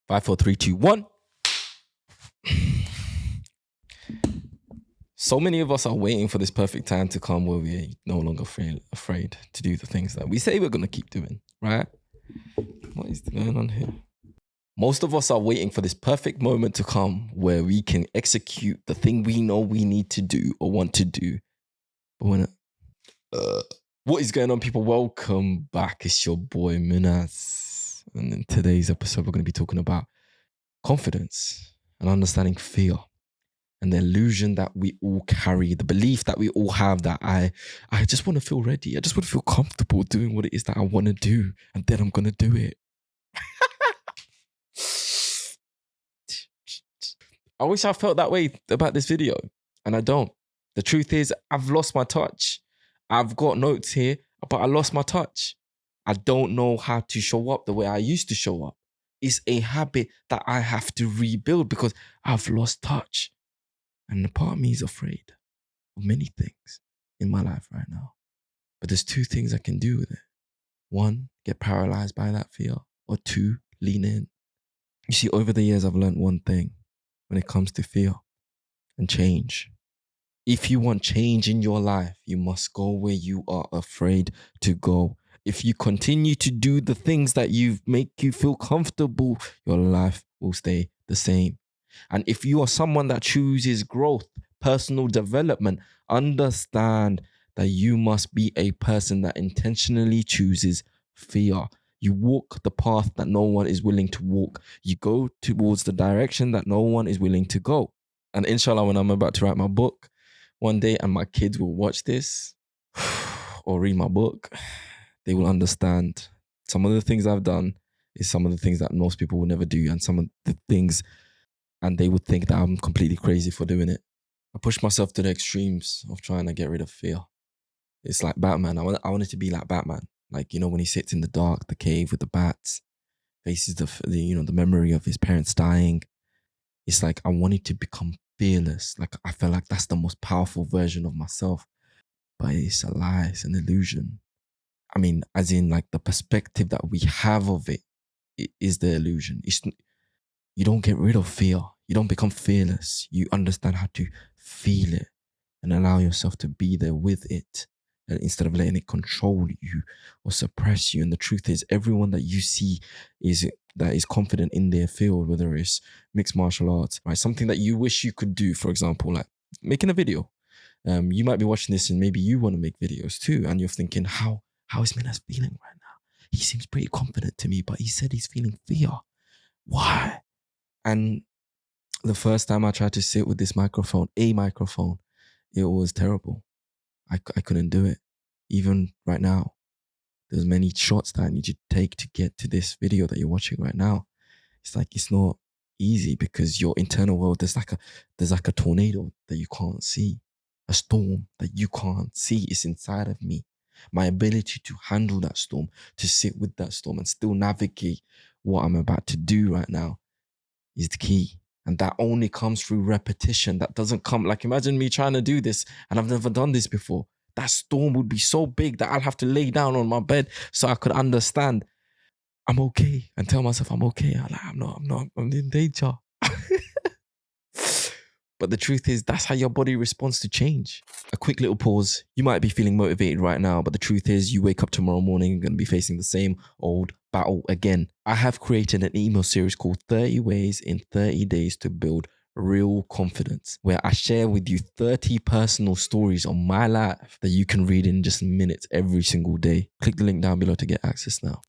5, 4, 3, 2, 1. So many of us are waiting for this perfect time to come where we're no longer afraid to do the things that we say we're going to keep doing, right? What is going on here? Most of us are waiting for this perfect moment to come where we can execute the thing we know we need to do or want to do. But when what is going on, people? Welcome back. It's your boy Munaz. And in today's episode, we're going to be talking about confidence and understanding fear and the illusion that we all carry, the belief that we all have that I just want to feel ready. I just want to feel comfortable doing what it is that I want to do, and then I'm going to do it. I wish I felt that way about this video, and I don't. The truth is, I've lost my touch. I've got notes here, but I lost my touch. I don't know how to show up the way I used to show up. It's a habit that I have to rebuild because I've lost touch. And the part of me is afraid of many things in my life right now. But there's two things I can do with it. One, get paralyzed by that fear. Or two, lean in. You see, over the years, I've learned one thing when it comes to fear and change. If you want change in your life, you must go where you are afraid to go. If you continue to do the things that make you feel comfortable, your life will stay the same. And if you are someone that chooses growth, personal development, understand that you must be a person that intentionally chooses fear. You walk the path that no one is willing to walk. You go towards the direction that no one is willing to go. And inshallah, when I'm about to write my book one day and my kids will watch this or read my book, they will understand some of the things I've done is some of the things that most people will never do, and some of the things, and they would think that I'm completely crazy for doing it. I pushed myself to the extremes of trying to get rid of fear. It's like Batman. I wanted to be like Batman. Like, you know, when he sits in the dark, the cave with the bats, faces the memory of his parents dying. It's like I wanted to become fearless. Like I felt like that's the most powerful version of myself. But it's a lie. It's an illusion. I mean, as in like the perspective that we have of it is the illusion. You don't get rid of fear. You don't become fearless. You understand how to feel it and allow yourself to be there with it, instead of letting it control you or suppress you. And the truth is, everyone that you see that is confident in their field, whether it's mixed martial arts, right? Something that you wish you could do, for example, like making a video. You might be watching this and maybe you want to make videos too. And you're thinking, how is Minas feeling right now? He seems pretty confident to me, but he said he's feeling fear. Why? And the first time I tried to sit with this microphone, it was terrible. I couldn't do it. Even right now, there's many shots that I need to take to get to this video that you're watching right now. It's like, it's not easy because your internal world, there's like a tornado that you can't see, a storm that you can't see is inside of me. My ability to handle that storm, to sit with that storm and still navigate what I'm about to do right now is the key. And that only comes through repetition. That doesn't come, like, imagine me trying to do this and I've never done this before. That storm would be so big that I'll have to lay down on my bed so I could understand I'm okay and tell myself I'm okay. I'm in danger. But the truth is, that's how your body responds to change. A quick little pause. You might be feeling motivated right now, but the truth is, you wake up tomorrow morning and going to be facing the same old battle again. I have created an email series called 30 Ways in 30 Days to Build Real Confidence, where I share with you 30 personal stories on my life that you can read in just minutes every single day. Click the link down below to get access now.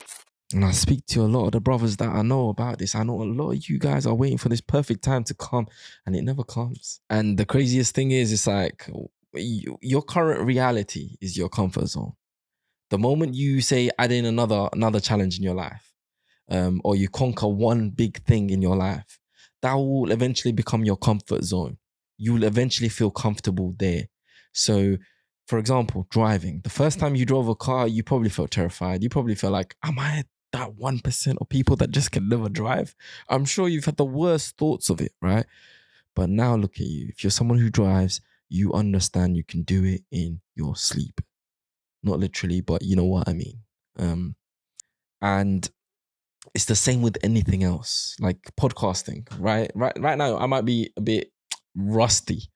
And I speak to a lot of the brothers that I know about this. I know a lot of you guys are waiting for this perfect time to come, and it never comes. And the craziest thing is, it's like your current reality is your comfort zone. The moment you say add in another challenge in your life, or you conquer one big thing in your life, that will eventually become your comfort zone. You will eventually feel comfortable there. So, for example, driving. The first time you drove a car, you probably felt terrified. You probably felt like, am I that 1% of people that just can never drive? I'm sure you've had the worst thoughts of it, right? But now look at you. If you're someone who drives, you understand you can do it in your sleep. Not literally, but you know what I mean. And It's the same with anything else, like podcasting, right? Right now, I might be a bit dusty,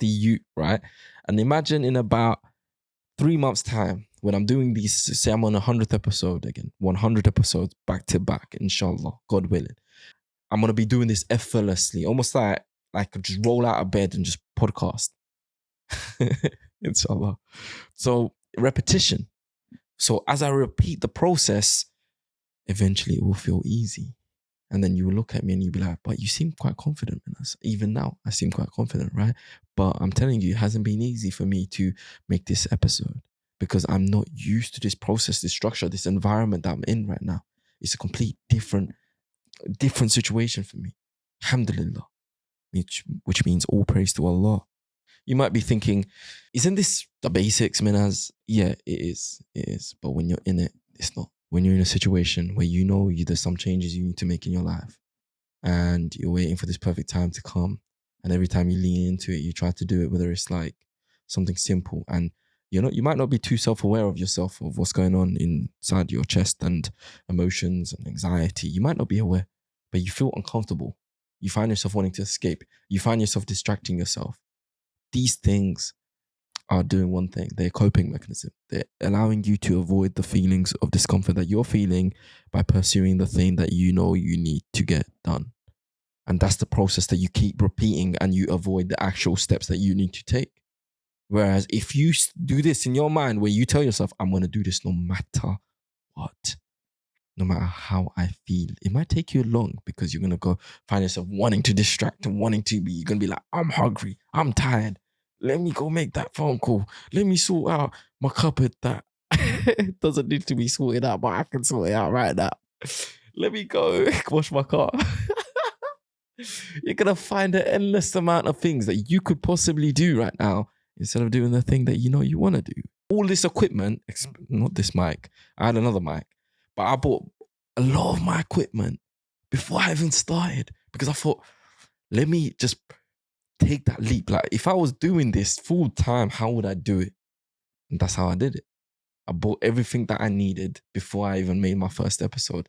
you, right? And imagine in about 3 months' time, when I'm doing these, say I'm on a 100th episode again, 100 episodes back to back, inshallah, God willing. I'm gonna be doing this effortlessly, almost like I could just roll out of bed and just podcast. Inshallah. So repetition. So as I repeat the process, eventually it will feel easy. And then you will look at me and you'll be like, but you seem quite confident in us. Even now, I seem quite confident, right? But I'm telling you, it hasn't been easy for me to make this episode because I'm not used to this process, this structure, this environment that I'm in right now. It's a complete different situation for me. Alhamdulillah. Which means all praise to Allah. You might be thinking, isn't this the basics, Minaz? Yeah, it is. It is. But when you're in it, it's not. When you're in a situation where you know there's some changes you need to make in your life and you're waiting for this perfect time to come, and every time you lean into it, you try to do it, whether it's like something simple, and you might not be too self-aware of yourself, of what's going on inside your chest and emotions and anxiety. You might not be aware, but you feel uncomfortable. You find yourself wanting to escape. You find yourself distracting yourself. These things are doing one thing. They're a coping mechanism. They're allowing you to avoid the feelings of discomfort that you're feeling by pursuing the thing that you know you need to get done. And that's the process that you keep repeating, and you avoid the actual steps that you need to take. Whereas if you do this in your mind where you tell yourself, I'm going to do this no matter what, no matter how I feel, it might take you long because you're going to go find yourself wanting to distract and you're going to be like, I'm hungry, I'm tired. Let me go make that phone call. Let me sort out my cupboard that doesn't need to be sorted out, but I can sort it out right now. Let me go wash my car. You're going to find an endless amount of things that you could possibly do right now instead of doing the thing that you know you want to do. All this equipment, not this mic, I had another mic, but I bought a lot of my equipment before I even started because I thought, let me just take that leap. Like, if I was doing this full time, how would I do it? And that's how I did it. I bought everything that I needed before I even made my first episode.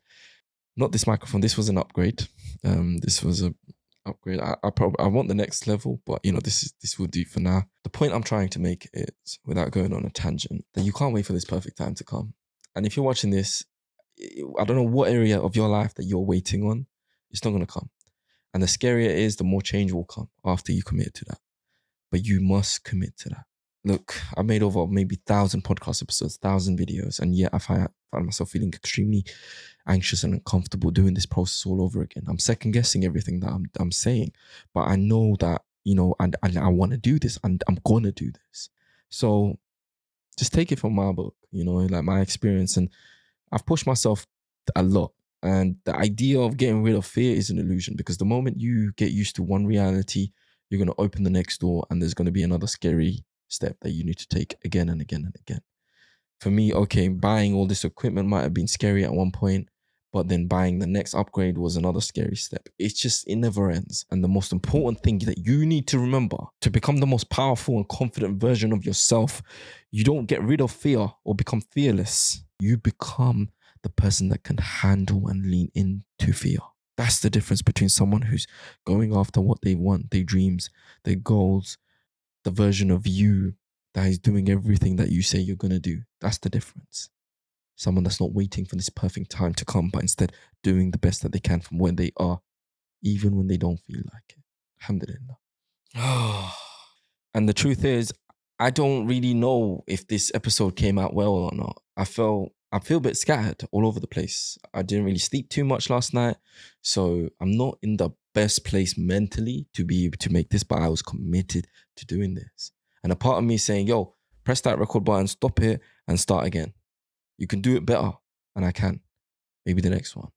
Not this microphone. This was an upgrade. This was a upgrade. I want the next level, but this will do for now. The point I'm trying to make is, without going on a tangent, that you can't wait for this perfect time to come. And if you're watching this, I don't know what area of your life that you're waiting on, it's not going to come. And the scarier it is, the more change will come after you commit to that. But you must commit to that. Look, I made over maybe 1,000 podcast episodes, 1,000 videos, and yet I find myself feeling extremely anxious and uncomfortable doing this process all over again. I'm second guessing everything that I'm saying, but I know that, and I want to do this, and I'm going to do this. So just take it from my book, like my experience. And I've pushed myself a lot. And the idea of getting rid of fear is an illusion, because the moment you get used to one reality, you're going to open the next door and there's going to be another scary step that you need to take again and again and again. For me, okay, buying all this equipment might have been scary at one point, but then buying the next upgrade was another scary step. It never ends. And the most important thing that you need to remember, to become the most powerful and confident version of yourself, you don't get rid of fear or become fearless. You become the person that can handle and lean into fear. That's the difference between someone who's going after what they want, their dreams, their goals, the version of you that is doing everything that you say you're going to do. That's the difference. Someone that's not waiting for this perfect time to come, but instead doing the best that they can from where they are, even when they don't feel like it. Alhamdulillah. And the truth is, I don't really know if this episode came out well or not. I feel a bit scattered all over the place. I didn't really sleep too much last night, so I'm not in the best place mentally to be able to make this, but I was committed to doing this. And a part of me is saying, yo, press that record button, stop it, and start again. You can do it better, and I can. Maybe the next one.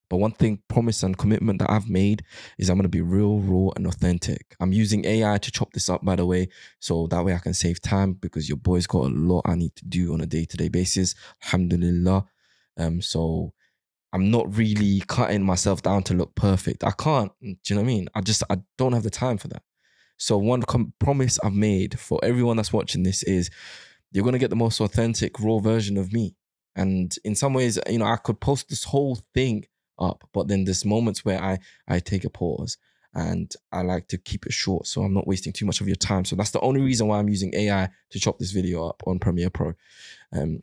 But one thing, promise and commitment that I've made is I'm going to be real, raw, and authentic. I'm using AI to chop this up, by the way, so that way I can save time, because your boy's got a lot I need to do on a day-to-day basis. Alhamdulillah. So I'm not really cutting myself down to look perfect. I can't. Do you know what I mean? I don't have the time for that. So one promise I've made for everyone that's watching this is, you're going to get the most authentic, raw version of me. And in some ways, I could post this whole thing up, but then there's moments where I take a pause and I like to keep it short so I'm not wasting too much of your time. So that's the only reason why I'm using AI to chop this video up on Premiere Pro.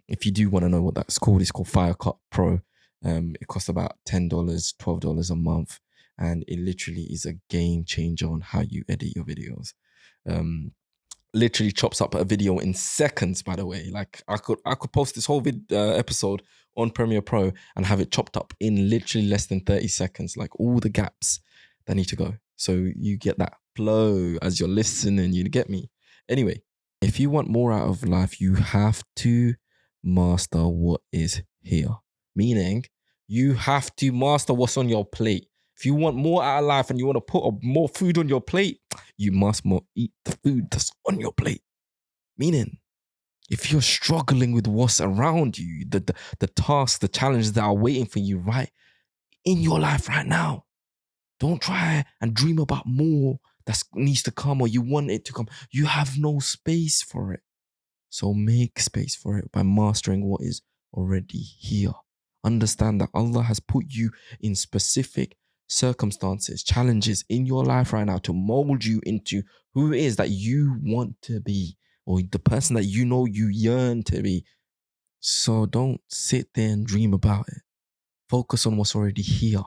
If you do want to know what that's called, it's called Final Cut Pro. It costs about $10, $12 a month, and it literally is a game changer on how you edit your videos. Literally chops up a video in seconds, by the way. Like I could post this whole episode on Premiere Pro and have it chopped up in literally less than 30 seconds, like all the gaps that need to go. So you get that flow as you're listening, you get me. Anyway, if you want more out of life, you have to master what is here. Meaning, you have to master what's on your plate. If you want more out of life and you want to put more food on your plate, you must eat the food that's on your plate. Meaning, if you're struggling with what's around you, the tasks, the challenges that are waiting for you right in your life right now, don't try and dream about more that needs to come or you want it to come. You have no space for it. So make space for it by mastering what is already here. Understand that Allah has put you in specific circumstances, challenges in your life right now to mold you into who it is that you want to be, or the person that you know you yearn to be. So don't sit there and dream about it. Focus on what's already here.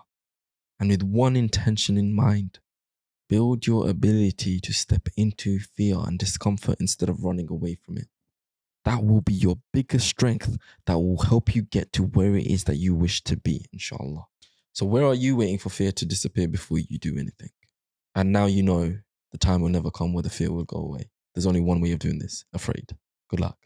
And with one intention in mind, build your ability to step into fear and discomfort instead of running away from it. That will be your biggest strength that will help you get to where it is that you wish to be, inshallah. So where are you waiting for fear to disappear before you do anything? And now you know the time will never come where the fear will go away. There's only one way of doing this: afraid. Good luck.